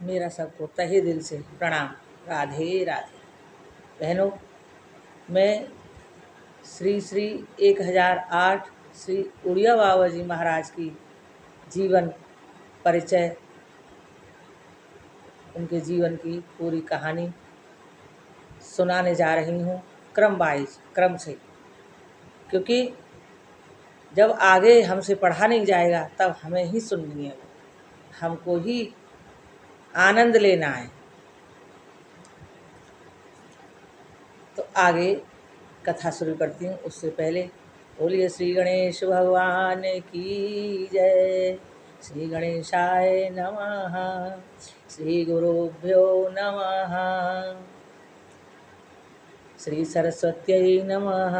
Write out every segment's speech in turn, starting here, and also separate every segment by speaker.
Speaker 1: मेरा सबको तहे दिल से प्रणाम। राधे राधे। बहनों, मैं श्री श्री 1008 श्री उड़िया बाबा जी महाराज की जीवन परिचय, उनके जीवन की पूरी कहानी सुनाने जा रही हूँ, क्रम से, क्योंकि जब आगे हमसे पढ़ा नहीं जाएगा तब हमें ही सुननी है, हमको ही आनंद लेना है। तो आगे कथा शुरू करती हूँ। उससे पहले बोलिए श्री गणेश भगवान की जय। श्री गणेशाय नमः। श्री गुरुभ्यो नमः। श्री सरस्वत्यै नमः।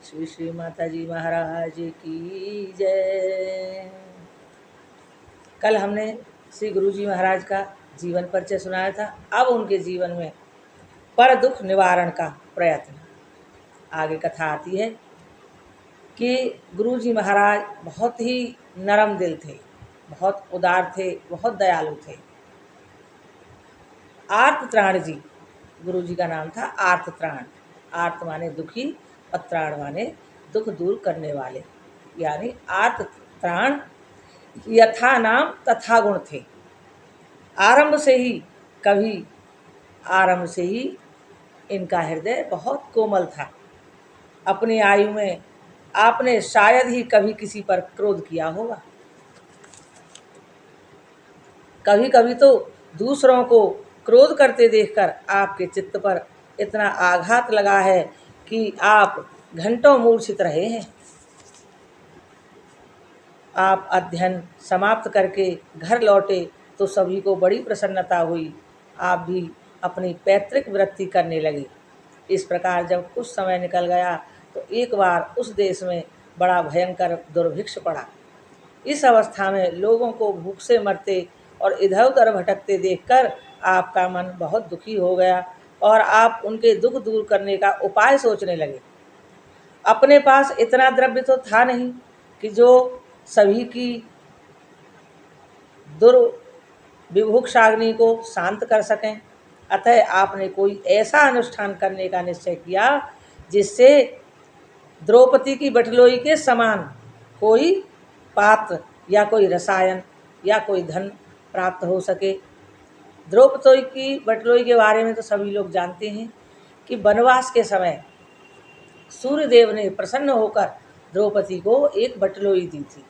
Speaker 1: श्री श्री माता जी महाराज की जय। कल हमने श्री गुरु जी महाराज का जीवन परिचय सुनाया था। अब उनके जीवन में पर दुख निवारण का प्रयत्न। आगे कथा आती है कि गुरु जी महाराज बहुत ही नरम दिल थे, बहुत उदार थे, बहुत दयालु थे। आर्तत्राण जी गुरु जी का नाम था। आर्तत्राण, आर्त माने दुखी और त्राण माने दुख दूर करने वाले, यानी आर्तत्राण यथा नाम तथा गुण थे। आरंभ से ही इनका हृदय बहुत कोमल था। अपनी आयु में आपने शायद ही कभी किसी पर क्रोध किया होगा। कभी कभी तो दूसरों को क्रोध करते देखकर आपके चित्त पर इतना आघात लगा है कि आप घंटों मूर्छित रहे हैं। आप अध्ययन समाप्त करके घर लौटे तो सभी को बड़ी प्रसन्नता हुई। आप भी अपनी पैतृक वृत्ति करने लगे। इस प्रकार जब कुछ समय निकल गया तो एक बार उस देश में बड़ा भयंकर दुर्भिक्ष पड़ा। इस अवस्था में लोगों को भूख से मरते और इधर उधर भटकते देखकर आपका मन बहुत दुखी हो गया और आप उनके दुख दूर करने का उपाय सोचने लगे। अपने पास इतना द्रव्य तो था नहीं कि जो सभी की दुर्विभुक्षाग्नि को शांत कर सकें। अतः आपने कोई ऐसा अनुष्ठान करने का निश्चय किया जिससे द्रौपदी की बटलोई के समान कोई पात्र या कोई रसायन या कोई धन प्राप्त हो सके। द्रौपदी की बटलोई के बारे में तो सभी लोग जानते हैं कि वनवास के समय सूर्यदेव ने प्रसन्न होकर द्रौपदी को एक बटलोई दी थी।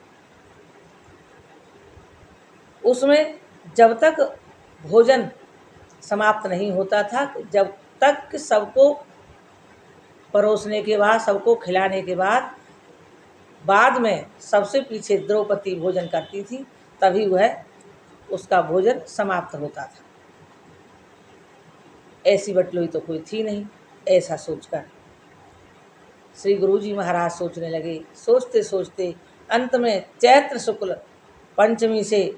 Speaker 1: उसमें जब तक भोजन समाप्त नहीं होता था, जब तक सबको परोसने के बाद, सबको खिलाने के बाद में सबसे पीछे द्रौपदी भोजन करती थी, तभी वह उसका भोजन समाप्त होता था। ऐसी बटलोई तो कोई थी नहीं। ऐसा सोचकर श्री गुरु जी महाराज सोचने लगे। सोचते सोचते अंत में चैत्र शुक्ल पंचमी से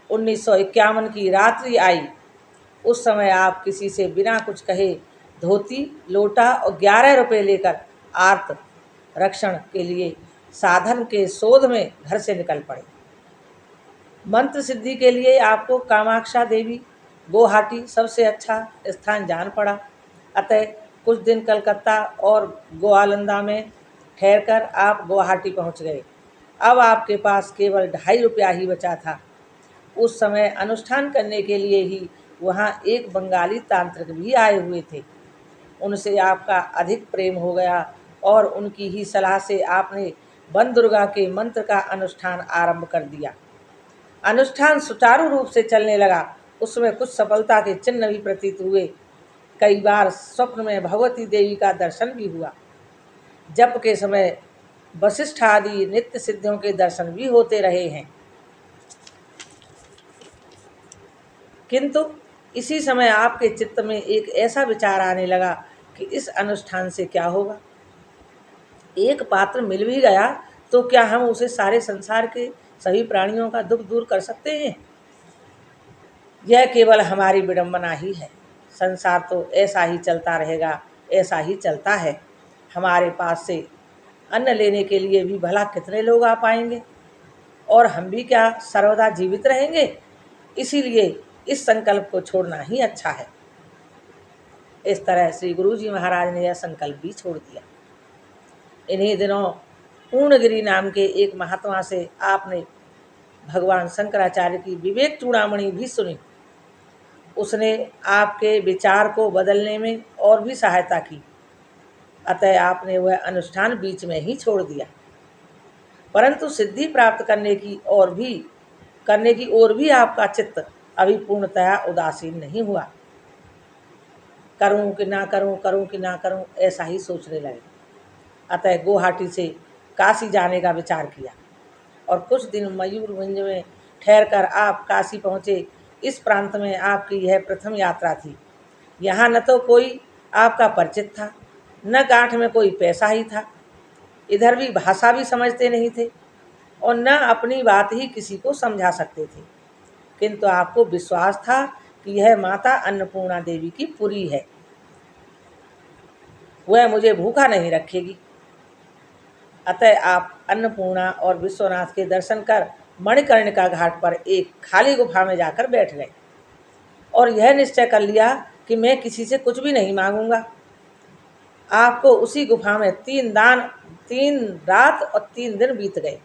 Speaker 1: 1951 की रात्रि आई। उस समय आप किसी से बिना कुछ कहे धोती, लोटा और 11 रुपये लेकर आर्त रक्षण के लिए साधन के शोध में घर से निकल पड़े। मंत्र सिद्धि के लिए आपको कामाक्षा देवी गुवाहाटी सबसे अच्छा स्थान जान पड़ा। अतः कुछ दिन कलकत्ता और ग्वालंदा में ठहरकर आप गुवाहाटी पहुंच गए। अब आपके पास केवल 2.5 रुपया ही बचा था। उस समय अनुष्ठान करने के लिए ही वहाँ एक बंगाली तांत्रिक भी आए हुए थे। उनसे आपका अधिक प्रेम हो गया और उनकी ही सलाह से आपने वन दुर्गा के मंत्र का अनुष्ठान आरंभ कर दिया। अनुष्ठान सुचारू रूप से चलने लगा। उसमें कुछ सफलता के चिन्ह भी प्रतीत हुए। कई बार स्वप्न में भगवती देवी का दर्शन भी हुआ। जप के समय वशिष्ठ आदि नित्य सिद्धियों के दर्शन भी होते रहे हैं। किंतु इसी समय आपके चित्त में एक ऐसा विचार आने लगा कि इस अनुष्ठान से क्या होगा। एक पात्र मिल भी गया तो क्या हम उसे सारे संसार के सभी प्राणियों का दुख दूर कर सकते हैं? यह केवल हमारी विडंबना ही है। संसार तो ऐसा ही चलता रहेगा, ऐसा ही चलता है। हमारे पास से अन्न लेने के लिए भी भला कितने लोग आ पाएंगे और हम भी क्या सर्वदा जीवित रहेंगे? इसीलिए इस संकल्प को छोड़ना ही अच्छा है। इस तरह श्री गुरु जी महाराज ने यह संकल्प भी छोड़ दिया। इन्हीं दिनों पूर्णगिरि नाम के एक महात्मा से आपने भगवान शंकराचार्य की विवेक चूड़ामणि भी सुनी। उसने आपके विचार को बदलने में और भी सहायता की, अतः आपने वह अनुष्ठान बीच में ही छोड़ दिया। परंतु सिद्धि प्राप्त करने की ओर भी आपका चित्त अभी पूर्णतया उदासीन नहीं हुआ। करूं कि ना करूं, करूं कि ना करूं, ऐसा ही सोचने लगे। अतः गुवाहाटी से काशी जाने का विचार किया और कुछ दिन मयूरभंज में ठहरकर आप काशी पहुँचे। इस प्रांत में आपकी यह प्रथम यात्रा थी। यहाँ न तो कोई आपका परिचित था, न गांठ में कोई पैसा ही था। इधर भी भाषा भी समझते नहीं थे और न अपनी बात ही किसी को समझा सकते थे। किंतु आपको विश्वास था कि यह माता अन्नपूर्णा देवी की पुरी है, वह मुझे भूखा नहीं रखेगी। अतः आप अन्नपूर्णा और विश्वनाथ के दर्शन कर मणिकर्णिका घाट पर एक खाली गुफा में जाकर बैठ गए और यह निश्चय कर लिया कि मैं किसी से कुछ भी नहीं मांगूंगा। आपको उसी गुफा में 3 रात और 3 दिन बीत गए।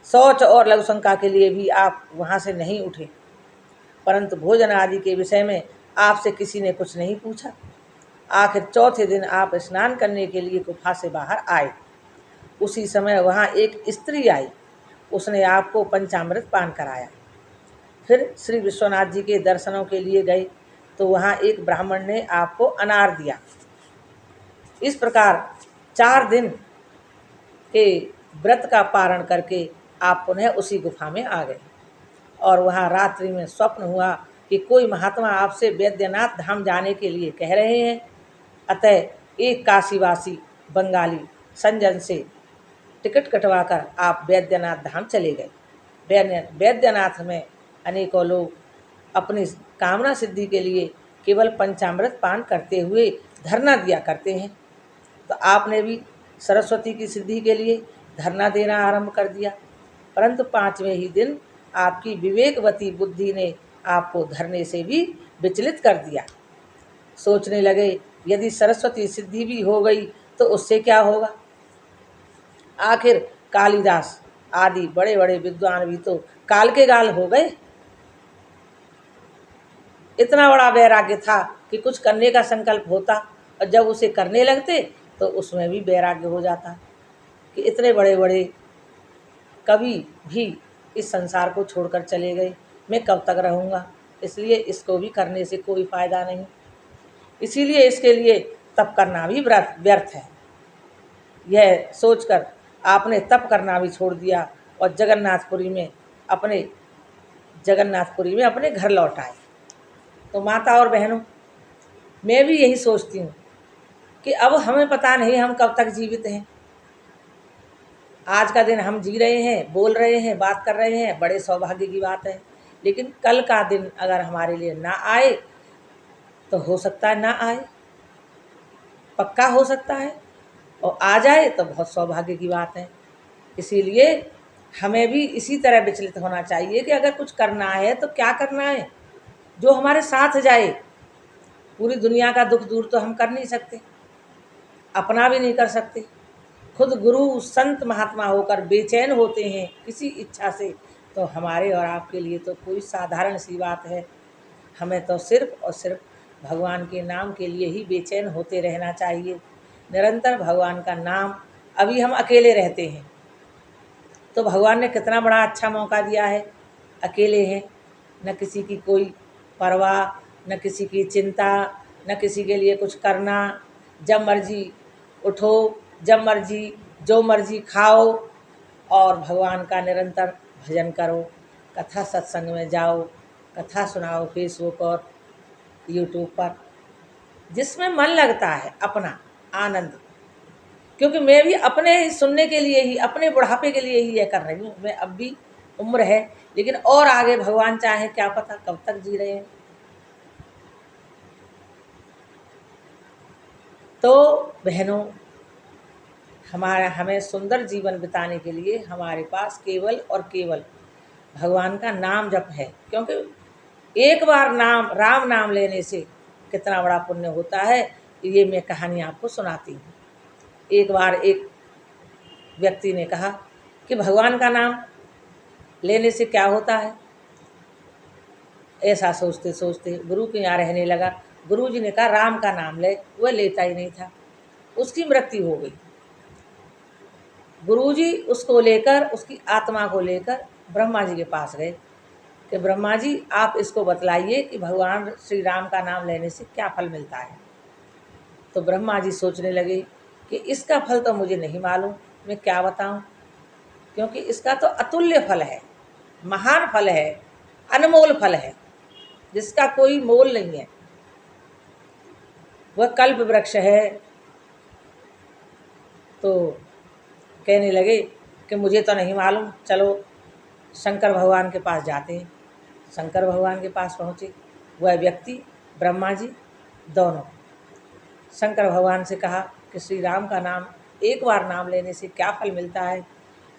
Speaker 1: शौच और लघुशंका के लिए भी आप वहाँ से नहीं उठे, परंतु भोजन आदि के विषय में आपसे किसी ने कुछ नहीं पूछा। आखिर चौथे दिन आप स्नान करने के लिए गुफा से बाहर आए। उसी समय वहाँ एक स्त्री आई, उसने आपको पंचामृत पान कराया। फिर श्री विश्वनाथ जी के दर्शनों के लिए गए तो वहाँ एक ब्राह्मण ने आपको अनार दिया। इस प्रकार 4 दिन के व्रत का पारण करके आप पुनः उसी गुफा में आ गए और वहाँ रात्रि में स्वप्न हुआ कि कोई महात्मा आपसे वैद्यनाथ धाम जाने के लिए कह रहे हैं। अतः एक काशीवासी बंगाली संजन से टिकट कटवाकर आप वैद्यनाथ धाम चले गए। वैद्यनाथ में अनेकों लोग अपनी कामना सिद्धि के लिए केवल पंचामृत पान करते हुए धरना दिया करते हैं, तो आपने भी सरस्वती की सिद्धि के लिए धरना देना आरंभ कर दिया। परंतु 5वें ही दिन आपकी विवेकवती बुद्धि ने आपको धरने से भी विचलित कर दिया। सोचने लगे यदि सरस्वती सिद्धि भी हो गई तो उससे क्या होगा। आखिर कालिदास आदि बड़े बड़े विद्वान भी तो काल के गाल हो गए। इतना बड़ा वैराग्य था कि कुछ करने का संकल्प होता और जब उसे करने लगते तो उसमें भी वैराग्य हो जाता कि इतने बड़े बड़े कवि भी इस संसार को छोड़कर चले गए, मैं कब तक रहूँगा, इसलिए इसको भी करने से कोई फ़ायदा नहीं, इसीलिए इसके लिए तप करना भी व्यर्थ है। यह सोचकर आपने तप करना भी छोड़ दिया और जगन्नाथपुरी में अपने घर लौट आए। तो माता और बहनों, मैं भी यही सोचती हूँ कि अब हमें पता नहीं हम कब तक जीवित हैं। आज का दिन हम जी रहे हैं, बोल रहे हैं, बात कर रहे हैं, बड़े सौभाग्य की बात है। लेकिन कल का दिन अगर हमारे लिए ना आए तो हो सकता है ना आए, पक्का हो सकता है, और आ जाए तो बहुत सौभाग्य की बात है। इसीलिए हमें भी इसी तरह विचलित होना चाहिए कि अगर कुछ करना है तो क्या करना है, जो हमारे साथ जाए। पूरी दुनिया का दुख दूर तो हम कर नहीं सकते, अपना भी नहीं कर सकते। खुद गुरु संत महात्मा होकर बेचैन होते हैं किसी इच्छा से, तो हमारे और आपके लिए तो कोई साधारण सी बात है। हमें तो सिर्फ और सिर्फ भगवान के नाम के लिए ही बेचैन होते रहना चाहिए। निरंतर भगवान का नाम, अभी हम अकेले रहते हैं तो भगवान ने कितना बड़ा अच्छा मौका दिया है। अकेले हैं, न किसी की कोई परवाह, न किसी की चिंता, न किसी के लिए कुछ करना। जब मर्जी उठो, जब मर्जी जो मर्जी खाओ और भगवान का निरंतर भजन करो, कथा सत्संग में जाओ, कथा सुनाओ फेसबुक और यूट्यूब पर, जिसमें मन लगता है अपना आनंद। क्योंकि मैं भी अपने सुनने के लिए ही, अपने बुढ़ापे के लिए ही यह कर रही हूँ। मैं अब भी उम्र है, लेकिन और आगे भगवान चाहे, क्या पता कब तक जी रहे हैं। तो बहनों, हमें सुंदर जीवन बिताने के लिए हमारे पास केवल और केवल भगवान का नाम जप है। क्योंकि एक बार राम नाम लेने से कितना बड़ा पुण्य होता है, ये मैं कहानी आपको सुनाती हूँ। एक बार एक व्यक्ति ने कहा कि भगवान का नाम लेने से क्या होता है। ऐसा सोचते सोचते गुरु के यहाँ रहने लगा। गुरु जी ने कहा राम का नाम ले, वह लेता ही नहीं था, उसकी मृत्यु हो गई। गुरुजी उसको लेकर, उसकी आत्मा को लेकर ब्रह्मा जी के पास गए कि ब्रह्मा जी आप इसको बतलाइए कि भगवान श्री राम का नाम लेने से क्या फल मिलता है। तो ब्रह्मा जी सोचने लगे कि इसका फल तो मुझे नहीं मालूम, मैं क्या बताऊं, क्योंकि इसका तो अतुल्य फल है, महान फल है, अनमोल फल है, जिसका कोई मोल नहीं है। वह कल्प वृक्ष है। तो कहने लगे कि मुझे तो नहीं मालूम, चलो शंकर भगवान के पास जाते हैं। शंकर भगवान के पास पहुँचे। वह व्यक्ति, ब्रह्मा जी दोनों। शंकर भगवान से कहा कि श्री राम का नाम एक बार नाम लेने से क्या फल मिलता है।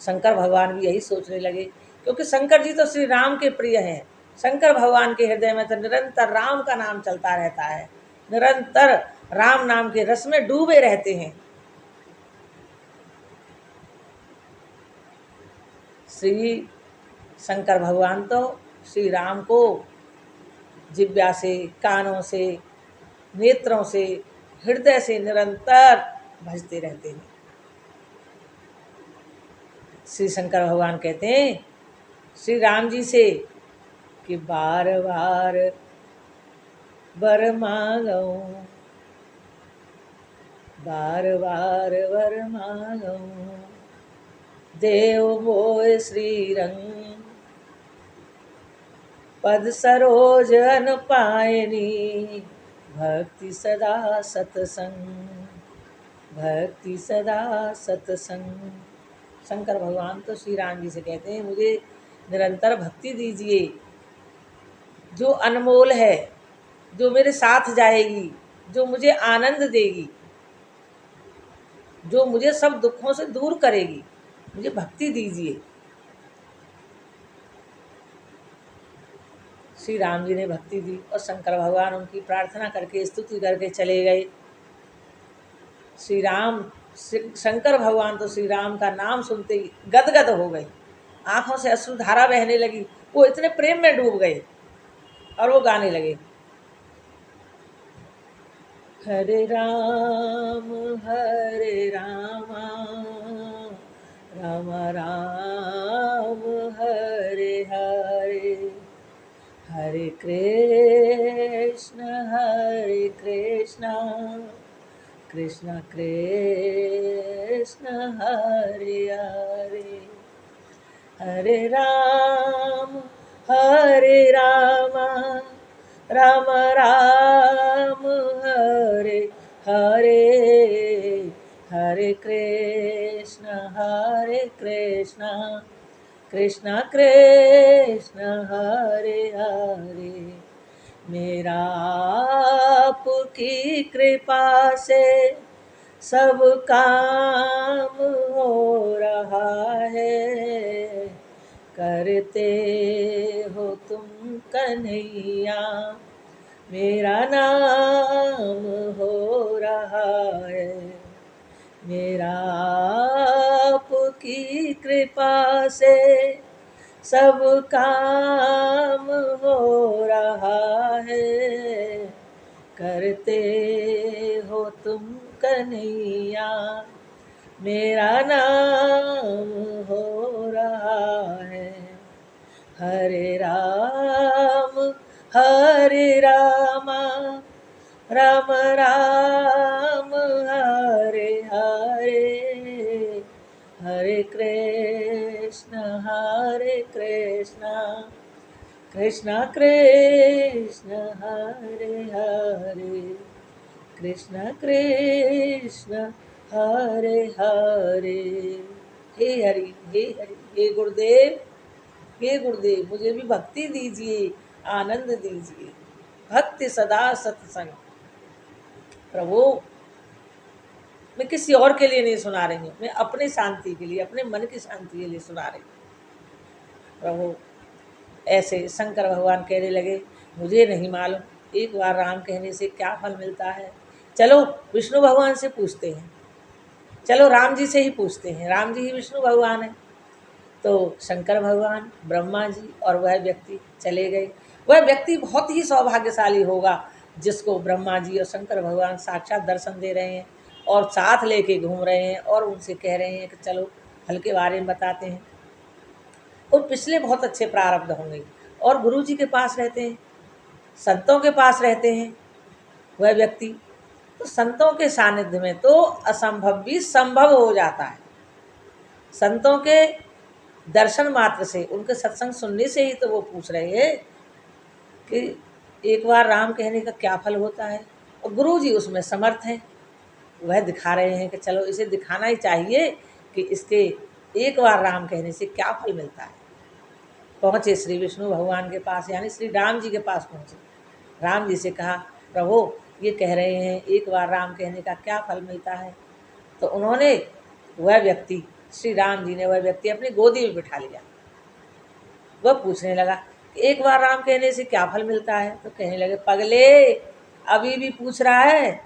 Speaker 1: शंकर भगवान भी यही सोचने लगे, क्योंकि शंकर जी तो श्री राम के प्रिय हैं। शंकर भगवान के हृदय में तो निरंतर राम का नाम चलता रहता है, निरंतर राम नाम के रस में डूबे रहते हैं। श्री शंकर भगवान तो श्री राम को जिह्वा से, कानों से, नेत्रों से, हृदय से निरंतर भजते रहते हैं। श्री शंकर भगवान कहते हैं श्री राम जी से कि बार बार वर मांगो, बार बार वर मांगो, देव मोय श्री रंग, पद सरोज अन पायनी, भक्ति सदा सतसंग, भक्ति सदा सतसंग। शंकर भगवान तो श्री राम जी से कहते हैं मुझे निरंतर भक्ति दीजिए, जो अनमोल है, जो मेरे साथ जाएगी, जो मुझे आनंद देगी, जो मुझे सब दुखों से दूर करेगी, मुझे भक्ति दीजिए। श्री राम जी ने भक्ति दी और शंकर भगवान उनकी प्रार्थना करके, स्तुति करके चले गए। शंकर भगवान तो श्री राम का नाम सुनते ही गदगद हो गए, आंखों से अश्रुधारा बहने लगी। वो इतने प्रेम में डूब गए और वो गाने लगे, हरे राम राम राम हरे हरे, हरे कृष्ण कृष्ण कृष्ण हरे हरे, हरे राम राम राम हरे हरे, हरे कृष्ण कृष्ण कृष्ण हरे हरे। मेरा आपकी कृपा से सब काम हो रहा है, करते हो तुम कन्हैया, मेरा नाम हो रहा है। मेरा आपकी कृपा से सब काम हो रहा है, करते हो तुम कन्हैया, मेरा नाम हो रहा है। हरे राम राम राम हरे हरे, हरे कृष्ण कृष्ण कृष्ण हरे हरे, कृष्ण कृष्ण हरे हरे। हे हरि हे हरि, हे गुरुदेव, हे गुरुदेव मुझे भी भक्ति दीजिए, आनंद दीजिए, भक्ति सदा सत्संग। प्रभु मैं किसी और के लिए नहीं सुना रही हूँ, मैं अपनी शांति के लिए, अपने मन की शांति के लिए सुना रही हूँ। प्रभु ऐसे शंकर भगवान कहने लगे, मुझे नहीं मालूम, एक बार राम कहने से क्या फल मिलता है। चलो विष्णु भगवान से पूछते हैं, चलो राम जी से ही पूछते हैं, राम जी ही विष्णु भगवान है। तो शंकर भगवान, ब्रह्मा जी और वह व्यक्ति चले गए। वह व्यक्ति बहुत ही सौभाग्यशाली होगा जिसको ब्रह्मा जी और शंकर भगवान साक्षात दर्शन दे रहे हैं और साथ लेके घूम रहे हैं और उनसे कह रहे हैं कि चलो फल के बारे में बताते हैं। और पिछले बहुत अच्छे प्रारब्ध होंगे और गुरु जी के पास रहते हैं, संतों के पास रहते हैं वह व्यक्ति, तो संतों के सानिध्य में तो असंभव भी संभव हो जाता है। संतों के दर्शन मात्र से, उनके सत्संग सुनने से ही तो वो पूछ रहे हैं कि एक बार राम कहने का क्या फल होता है। और गुरु जी उसमें समर्थ हैं, वह दिखा रहे हैं कि चलो इसे दिखाना ही चाहिए कि इसके एक बार राम कहने से क्या फल मिलता है। पहुँचे श्री विष्णु भगवान के पास, यानी श्री राम जी के पास पहुँचे। राम जी से कहा, प्रभु ये कह रहे हैं एक बार राम कहने का क्या फल मिलता है। तो उन्होंने, वह व्यक्ति, श्री राम जी ने वह व्यक्ति अपनी गोदी में बिठा लिया। वह पूछने लगा कि एक बार राम कहने से क्या फल मिलता है। तो कहने लगे, पगले अभी भी पूछ रहा है,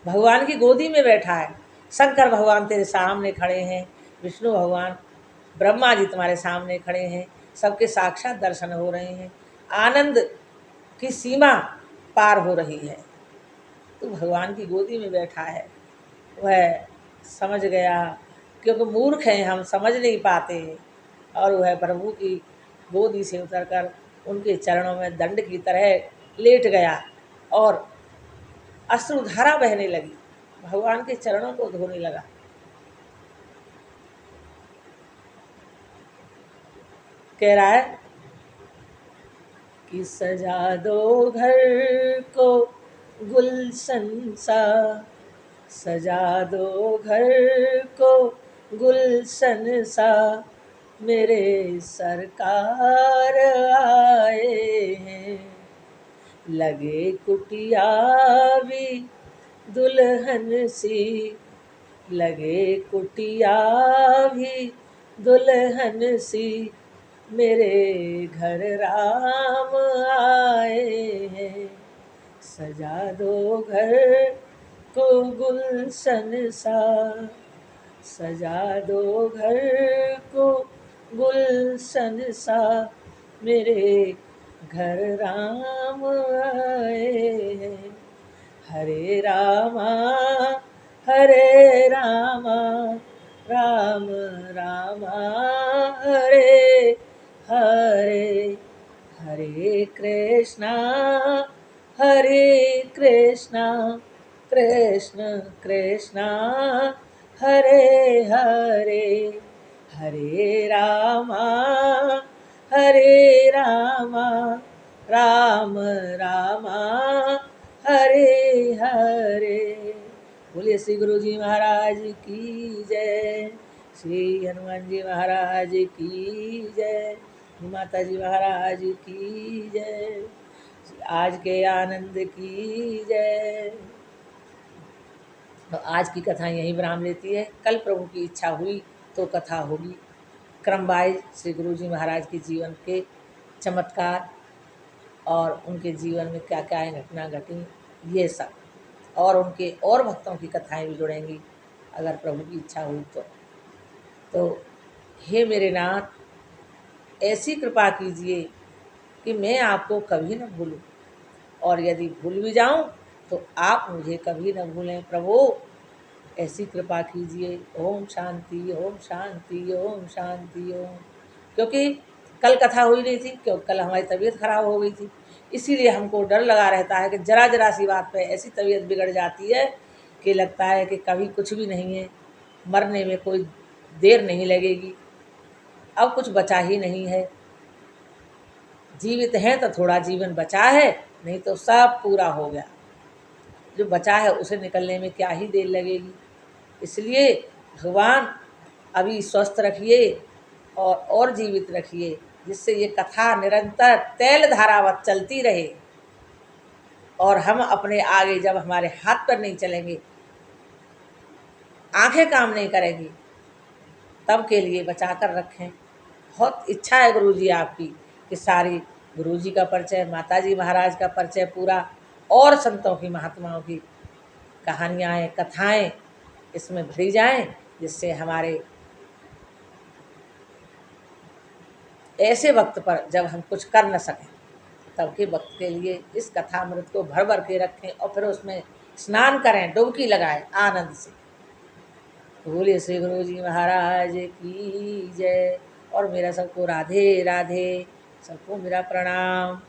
Speaker 1: भगवान की गोदी में बैठा है, शंकर भगवान तेरे सामने खड़े हैं, विष्णु भगवान, ब्रह्मा जी तुम्हारे सामने खड़े हैं, सबके साक्षात दर्शन हो रहे हैं, आनंद की सीमा पार हो रही है, तू भगवान की गोदी में बैठा है। वह समझ गया, क्योंकि मूर्ख हैं हम, समझ नहीं पाते, और वह प्रभु की गोदी से उतरकर उनके चरणों में दंड की तरह लेट गया और अश्रुधारा बहने लगी, भगवान के चरणों को धोने लगा। कह रहा है कि सजा दो घर को गुलशन सा, सजा दो घर को गुलशन सा, मेरे सरकार आए हैं, लगे कुटिया भी दुल्हन सी, लगे कुटिया भी दुल्हन सी, मेरे घर राम आए हैं, सजा दो घर को गुलशन सा, सजा दो घर को गुलशन सा, मेरे घर राम आए हैं, हरे रामा हरे रामा, राम रामा हरे हरे, हरे कृष्णा कृष्ण कृष्णा हरे हरे, हरे रामा राम रामा हरे हरे। बोलिए श्री गुरु जी महाराज की जय, श्री हनुमान जी महाराज की जय, माता जी महाराज की जय, आज के आनंद की जय। तो आज की कथा यहीं विराम लेती है, कल प्रभु की इच्छा हुई तो कथा होगी क्रम वाइज, श्री गुरु जी महाराज के जीवन के चमत्कार और उनके जीवन में क्या क्या घटना घटी, ये सब, और उनके और भक्तों की कथाएं भी जुड़ेंगी अगर प्रभु की इच्छा हुई तो हे मेरे नाथ, ऐसी कृपा कीजिए कि मैं आपको कभी न भूलूं, और यदि भूल भी जाऊं तो आप मुझे कभी न भूलें प्रभु, ऐसी कृपा कीजिए। ओम शांति ओम शांति ओम शांति ओम। क्योंकि कल कथा हुई नहीं थी, क्योंकि कल हमारी तबीयत खराब हो गई थी, इसीलिए हमको डर लगा रहता है कि जरा जरा सी बात पे ऐसी तबीयत बिगड़ जाती है कि लगता है कि कभी कुछ भी नहीं है, मरने में कोई देर नहीं लगेगी, अब कुछ बचा ही नहीं है, जीवित हैं तो थोड़ा जीवन बचा है, नहीं तो सब पूरा हो गया, जो बचा है उसे निकलने में क्या ही देर लगेगी। इसलिए भगवान अभी स्वस्थ रखिए और जीवित रखिए, जिससे ये कथा निरंतर तैल धारावत चलती रहे, और हम अपने आगे जब हमारे हाथ पर नहीं चलेंगे, आंखें काम नहीं करेंगी, तब के लिए बचा कर रखें। बहुत इच्छा है गुरु जी आपकी कि सारी गुरु जी का परिचय, माता जी महाराज का परिचय पूरा, और संतों की महात्माओं की कहानियाँ कथाएँ इसमें भरी जाएं, जिससे हमारे ऐसे वक्त पर जब हम कुछ कर न सकें तब के वक्त के लिए इस कथामृत को भर भर के रखें और फिर उसमें स्नान करें, डुबकी लगाएं आनंद से। बोले श्री गुरु जी महाराज की जय। और मेरा सबको राधे राधे, सबको मेरा प्रणाम।